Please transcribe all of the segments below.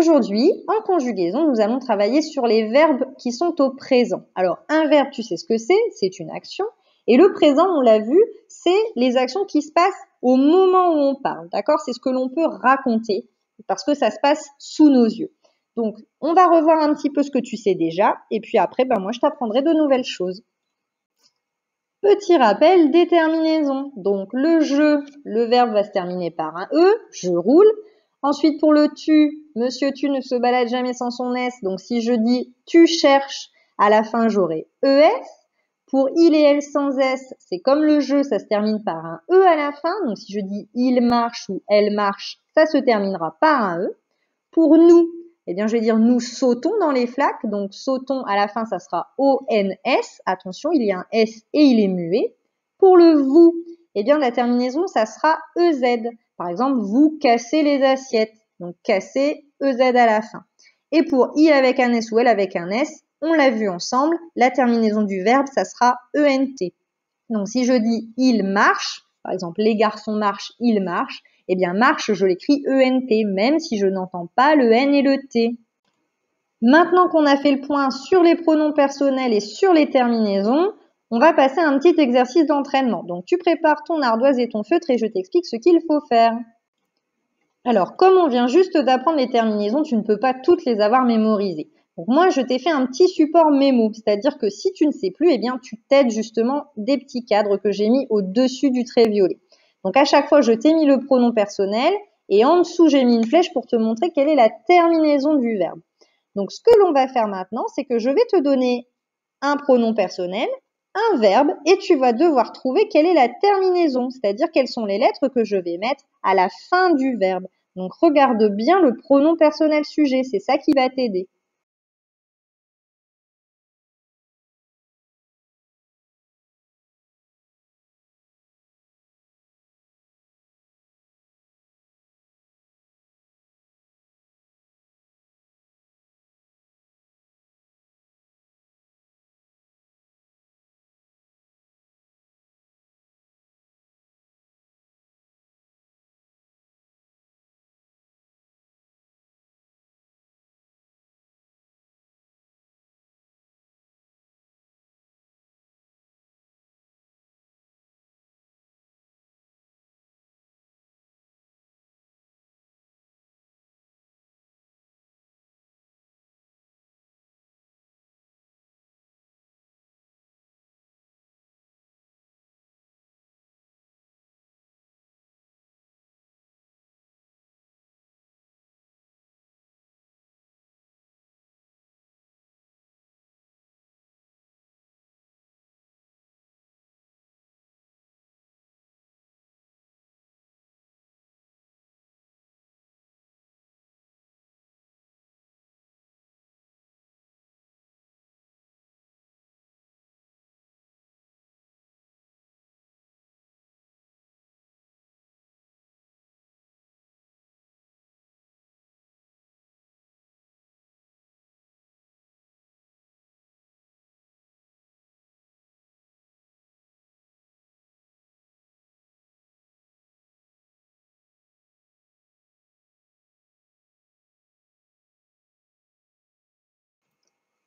Aujourd'hui, en conjugaison, nous allons travailler sur les verbes qui sont au présent. Alors, un verbe, tu sais ce que c'est une action. Et le présent, on l'a vu, c'est les actions qui se passent au moment où on parle, d'accord? C'est ce que l'on peut raconter, parce que ça se passe sous nos yeux. Donc, on va revoir un petit peu ce que tu sais déjà, et puis après, moi, je t'apprendrai de nouvelles choses. Petit rappel des terminaisons. Donc, le verbe va se terminer par un E, je roule. Ensuite, pour le tu, monsieur tu ne se balade jamais sans son S. Donc, si je dis tu cherches, à la fin, j'aurai ES. Pour il et elle sans S, c'est comme le jeu, ça se termine par un E à la fin. Donc, si je dis il marche ou elle marche, ça se terminera par un E. Pour nous, eh bien, je vais dire nous sautons dans les flaques. Donc, sautons à la fin, ça sera O-N-S. Attention, il y a un S et il est muet. Pour le vous, eh bien, la terminaison, ça sera E-Z. Par exemple, vous cassez les assiettes. Donc, casser EZ à la fin. Et pour il avec un S ou elle avec un S, on l'a vu ensemble, la terminaison du verbe, ça sera ENT. Donc, si je dis il marche, par exemple, les garçons marchent, ils marchent, eh bien, marche, je l'écris ENT, même si je n'entends pas le N et le T. Maintenant qu'on a fait le point sur les pronoms personnels et sur les terminaisons, on va passer à un petit exercice d'entraînement. Donc, tu prépares ton ardoise et ton feutre et je t'explique ce qu'il faut faire. Alors, comme on vient juste d'apprendre les terminaisons, tu ne peux pas toutes les avoir mémorisées. Donc moi, je t'ai fait un petit support mémo, c'est-à-dire que si tu ne sais plus, eh bien, tu t'aides justement des petits cadres que j'ai mis au-dessus du trait violet. Donc à chaque fois, je t'ai mis le pronom personnel et en dessous, j'ai mis une flèche pour te montrer quelle est la terminaison du verbe. Donc ce que l'on va faire maintenant, c'est que je vais te donner un pronom personnel, un verbe et tu vas devoir trouver quelle est la terminaison, c'est-à-dire quelles sont les lettres que je vais mettre à la fin du verbe. Donc regarde bien le pronom personnel sujet, c'est ça qui va t'aider.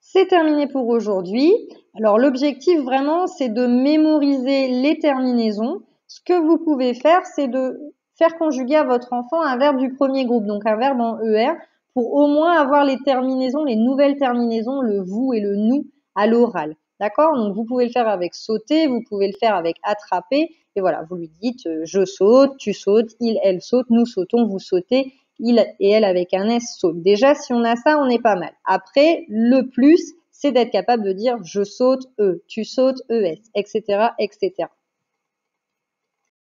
C'est terminé pour aujourd'hui. Alors l'objectif vraiment, c'est de mémoriser les terminaisons. Ce que vous pouvez faire, c'est de faire conjuguer à votre enfant un verbe du premier groupe, donc un verbe en ER, pour au moins avoir les terminaisons, les nouvelles terminaisons, le vous et le nous à l'oral. D'accord? Donc vous pouvez le faire avec sauter, vous pouvez le faire avec attraper, et voilà, vous lui dites je saute, tu sautes, il, elle saute, nous sautons, vous sautez, il et elle avec un S saute. Déjà, si on a ça, on est pas mal. Après, le plus, c'est d'être capable de dire je saute, tu sautes, ES, etc., etc.